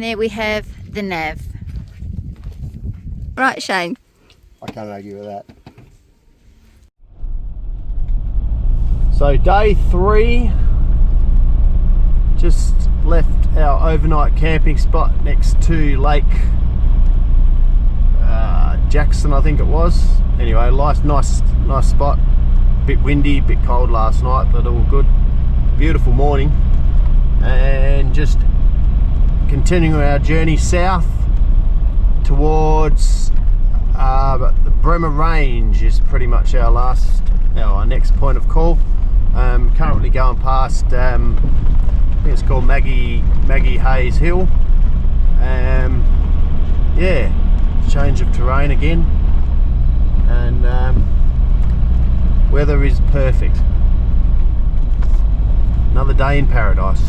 there we have the nav. Right, Shane? I can't argue with that. So day 3, just left our overnight camping spot next to Lake Jackson, I think it was. Anyway, nice spot. Bit windy, bit cold last night, but all good. Beautiful morning, and just continuing our journey south towards the Bremer Range is pretty much our next point of call. Currently going past, I think it's called Maggie Hayes Hill. Yeah, change of terrain again, and weather is perfect. Another day in paradise.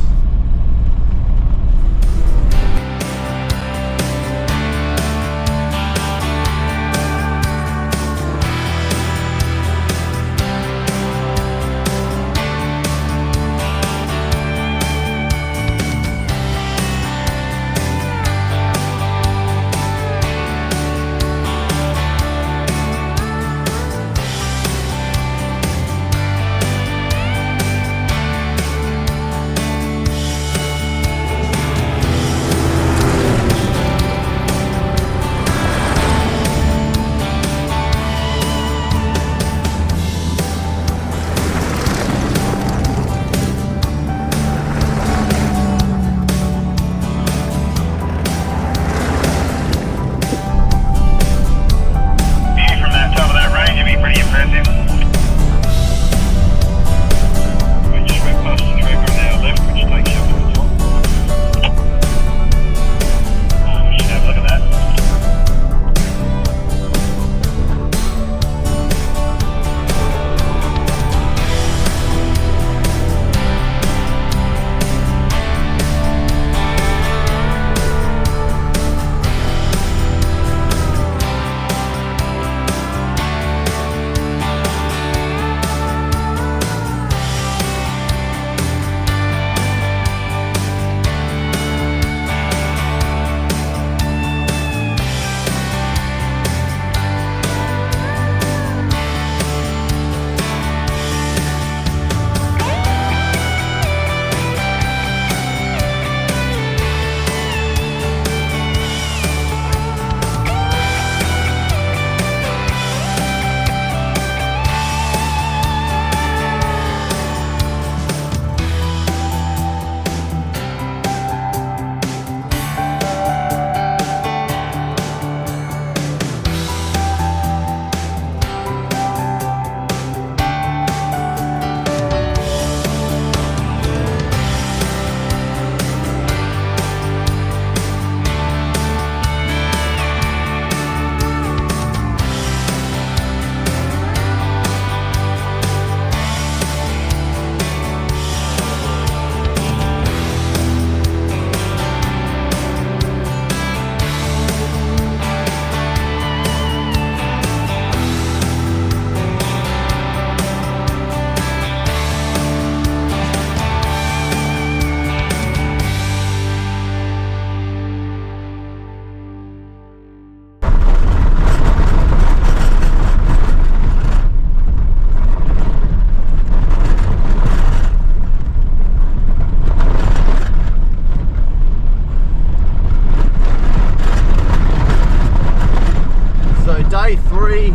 Day 3,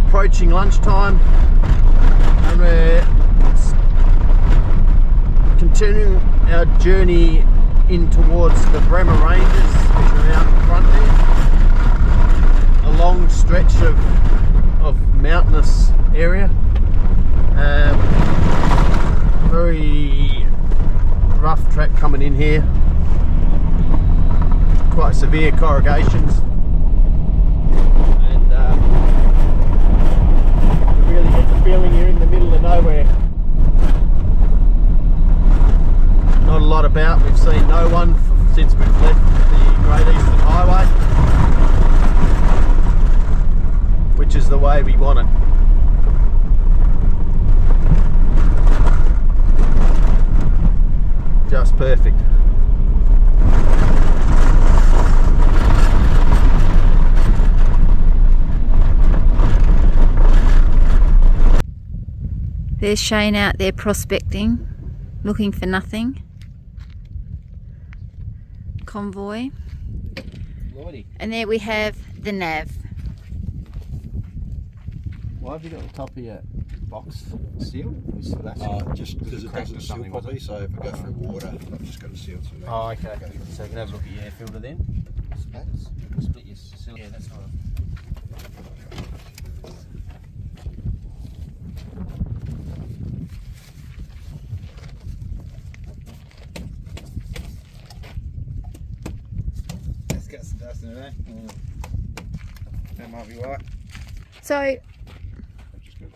approaching lunchtime, and we're continuing our journey in towards the Bremer Ranges, which are out in front there. A long stretch of mountainous area. Very rough track coming in here. Quite severe corrugations. You really get the feeling you're in the middle of nowhere. Not a lot about. We've seen no one since we've left the Great Eastern Highway, which is the way we want it. Just perfect. There's Shane out there prospecting, looking for nothing. Convoy. Lordy. And there we have the nav. Why have you got the top of your box sealed? Just because it doesn't seal properly, so if I go through water, I've just got to seal through that. Oh, okay. So you can have a look at your air filter then. Split your seal. Yeah, that's right. Let's get some dust in it, eh? That might be right. So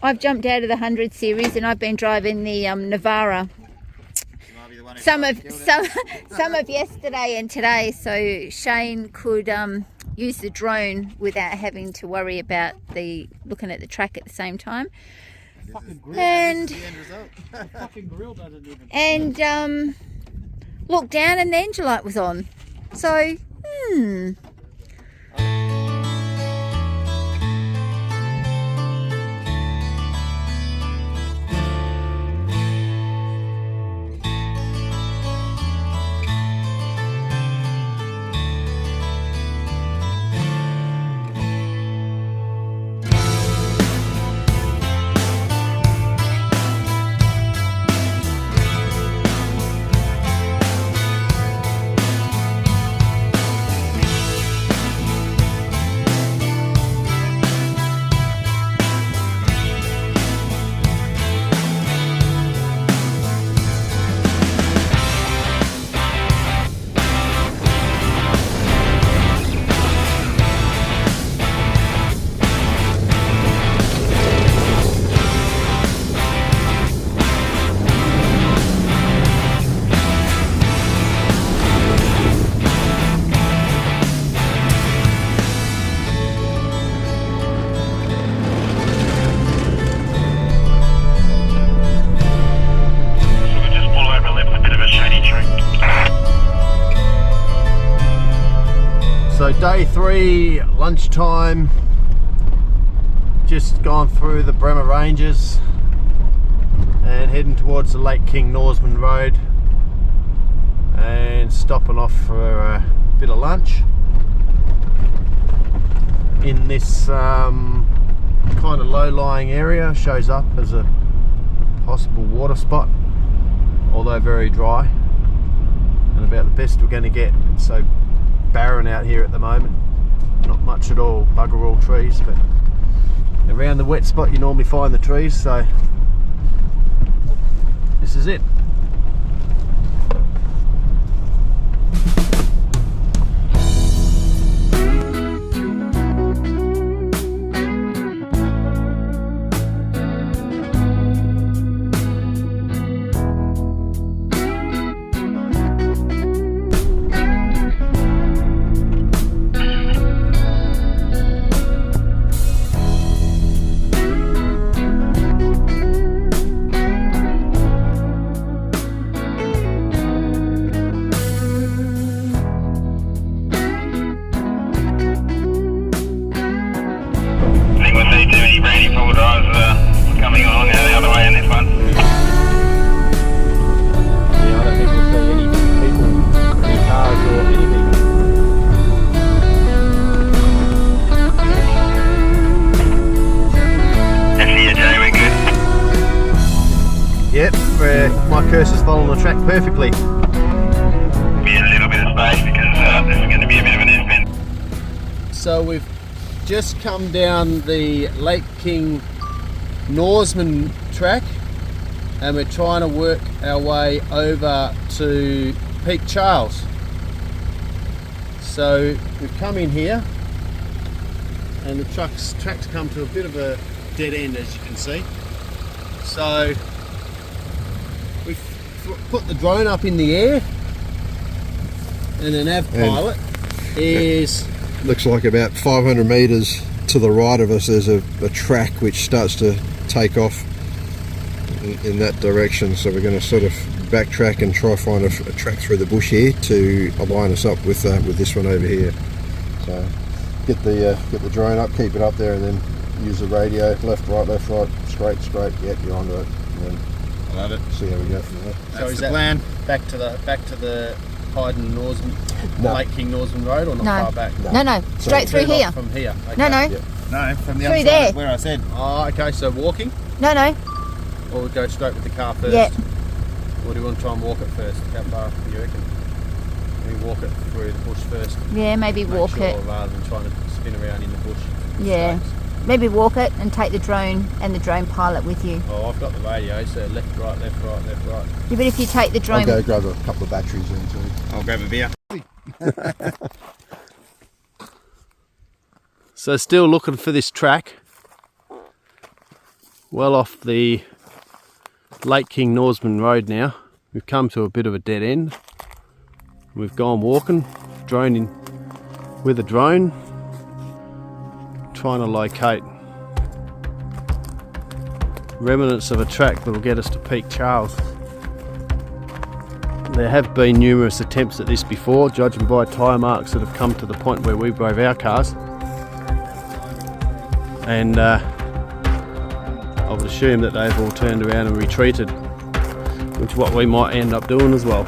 I've jumped out of the 100 series and I've been driving the Navara. Some of yesterday and today, so Shane could use the drone without having to worry about looking at the track at the same time. And looked down and the engine light was on. So day 3, lunchtime, just gone through the Bremer Ranges and heading towards the Lake King Norseman Road and stopping off for a bit of lunch in this kind of low-lying area. Shows up as a possible water spot, although very dry, and about the best we're going to get. It's so barren out here at the moment, not much at all, bugger all trees, but around the wet spot you normally find the trees, so this is it. Yep, my cursor's following the track perfectly. Be a little bit of space because this is going to be a bit of an hairpin. So we've just come down the Lake King Norseman track and we're trying to work our way over to Peak Charles. So we've come in here and the track's come to a bit of a dead end, as you can see. So we've put the drone up in the air and the nav pilot is... Looks like about 500 metres to the right of us there's a track which starts to take off in that direction, so we're going to sort of backtrack and try find a track through the bush here to align us up with this one over here. So get the drone up, keep it up there, and then use the radio, left, right, straight, yep, you're onto it. and I love it. see how we go from there. So is the plan back to the Hayden Norseman, Lake King Norseman Road, or not far back? No. Straight through here. From here. Okay. No. Yeah. No, from the Through other there. side where I said. Oh, okay. So walking, No. or we go straight with the car first. Yeah. Or do you want to try and walk it first? How far do you reckon? We walk it through the bush first. Yeah, maybe Make walk sure, it. rather than trying to spin around in the bush. Yeah. Snakes. Maybe walk it and take the drone and the drone pilot with you. Oh, I've got the radio, so left, right, left, right, left, right. Yeah, but if you take the drone... I'll go grab a couple of batteries in too. I'll grab a beer. So still looking for this track. Well off the Lake King Norseman Road now. We've come to a bit of a dead end. We've gone walking, droning with a drone, trying to locate remnants of a track that will get us to Peak Charles. There have been numerous attempts at this before, judging by tyre marks that have come to the point where we drove our cars. And I would assume that they've all turned around and retreated, which is what we might end up doing as well.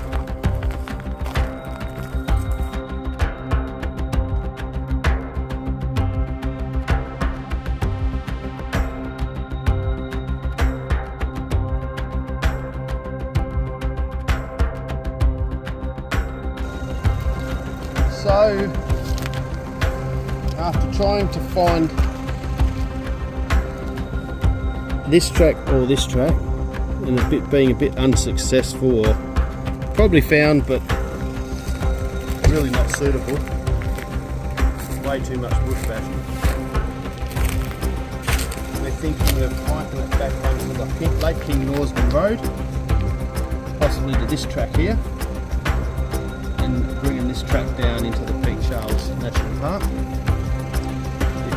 So, after trying to find this track or this track, and being a bit unsuccessful, or probably found but really not suitable, way too much bush bashing, we're thinking of hiking it back onto the Lake King Norseman Road, possibly to this track here, and bringing this track down into the Peak Charles National Park, if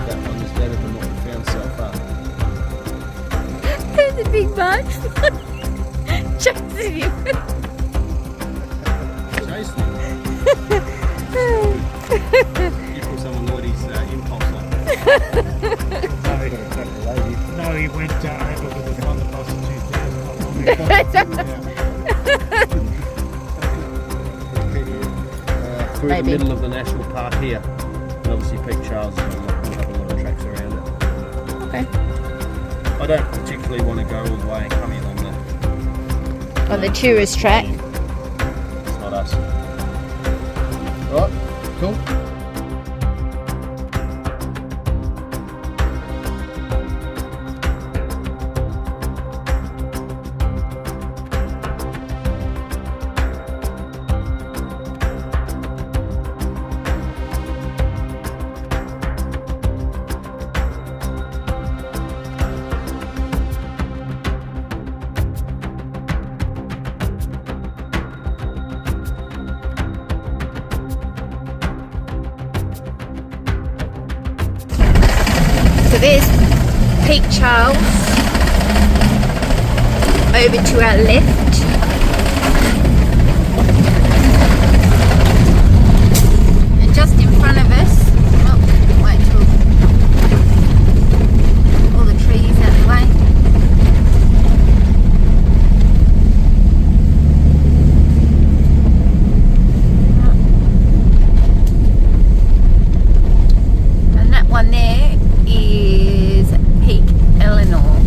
that one is better than what we found so far. There's a big bunch. Chasing you. Chase them. You put someone naughty's impulse on. No, he went over with the other prostitute Through Maybe. the middle of the national park here. And obviously Peak Charles will have a lot of tracks around it. Okay. I don't particularly want to go all the way and come in On the tourist track. It's not us. Right, cool. So there's Peak Charles over to our left. And just in front of us, oh, wait till all the trees out the way. And that one there is Peak Eleanor.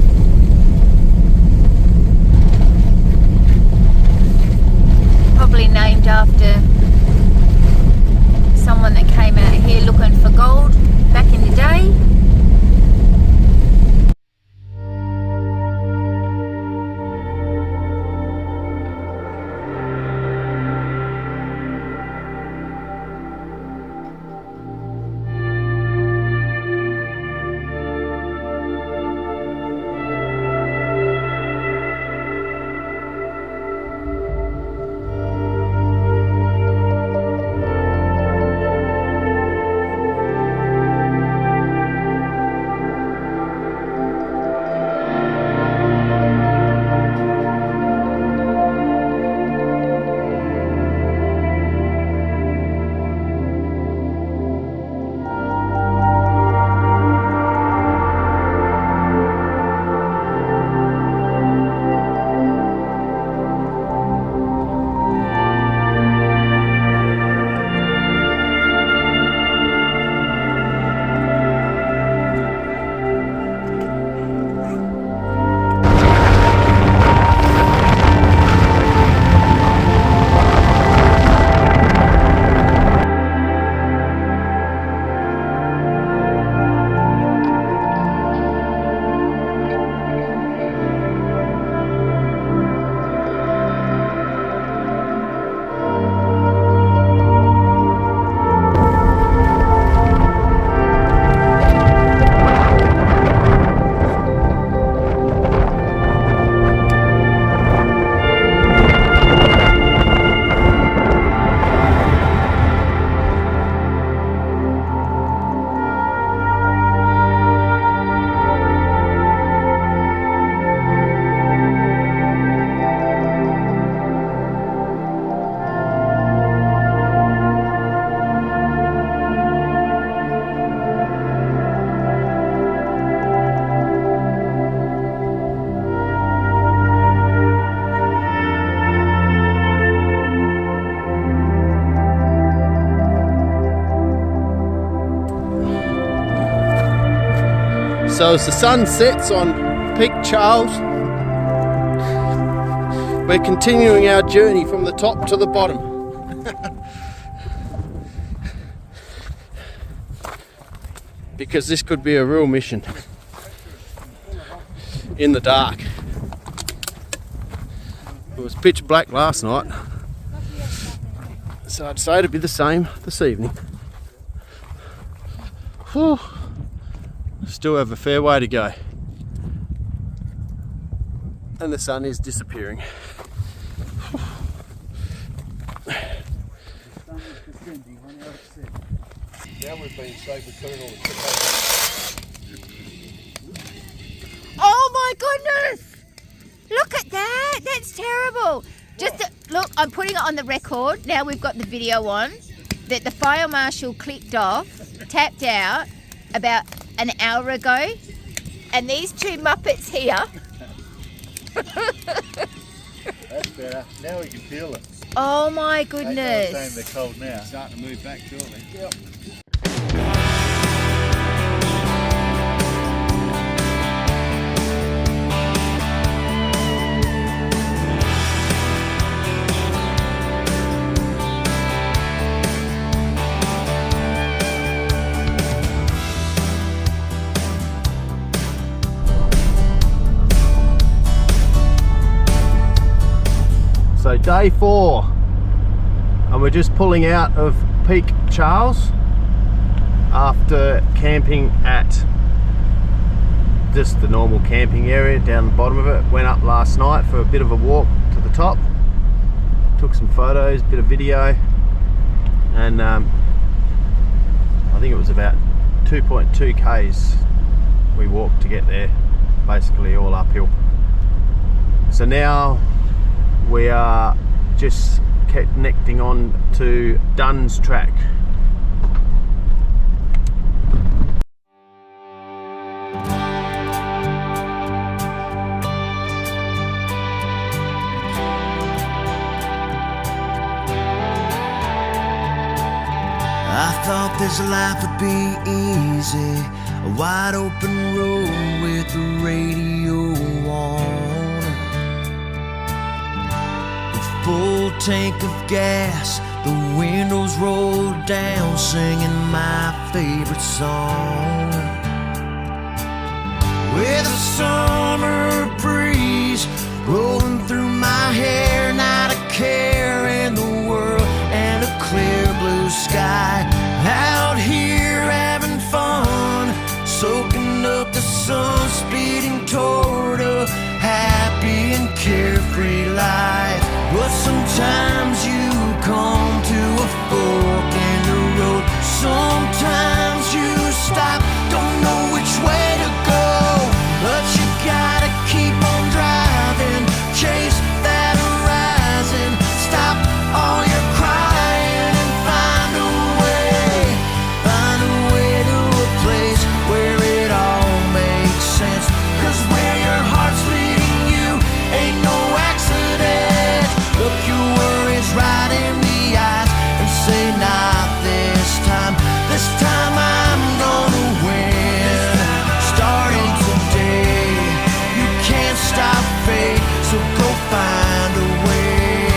So as the sun sets on Peak Charles, we're continuing our journey from the top to the bottom. Because this could be a real mission in the dark. It was pitch black last night, so I'd say it'd be the same this evening. Whew. Still have a fair way to go, and the sun is disappearing. Oh my goodness! Look at that! That's terrible. Look, I'm putting it on the record. Now we've got the video on. That the fire marshal clicked off, tapped out about an hour ago, and these two muppets here. That's better. Now we can feel it. Oh my goodness! Saying they're cold now. Starting to move back shortly. Yep. So day 4, and we're just pulling out of Peak Charles after camping at just the normal camping area down the bottom of it. Went up last night for a bit of a walk to the top, took some photos, bit of video, and I think it was about 2.2 k's we walked to get there, basically all uphill. So now we are just connecting on to Dunn's track. I thought this life would be easy, a wide open road with the radio on. Full tank of gas, the windows rolled down, singing my favorite song. With a summer breeze rolling through my hair, not a care in the world, and a clear blue sky. Out here having fun, soaking up the sun, speeding toward a happy and carefree life. But sometimes you come to a fork in the road. Sometimes you stop, don't know which way to go. But you gotta keep on driving, chase that horizon, stop all your crying and find a way to a place where it all makes sense. 'Cause where your heart's leading you ain't no accident. Look your worries right in the eyes and say, not this time. This time I'm gonna win. Starting today, you can't stop fate, so go find a way.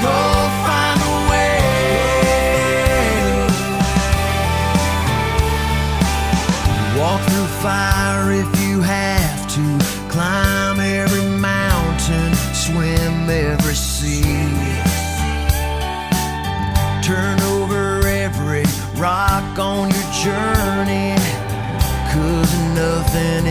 Go find a way. Walk through fire if you have to, climb every mountain, swim every sea, turn over every rock on your journey, 'cause nothing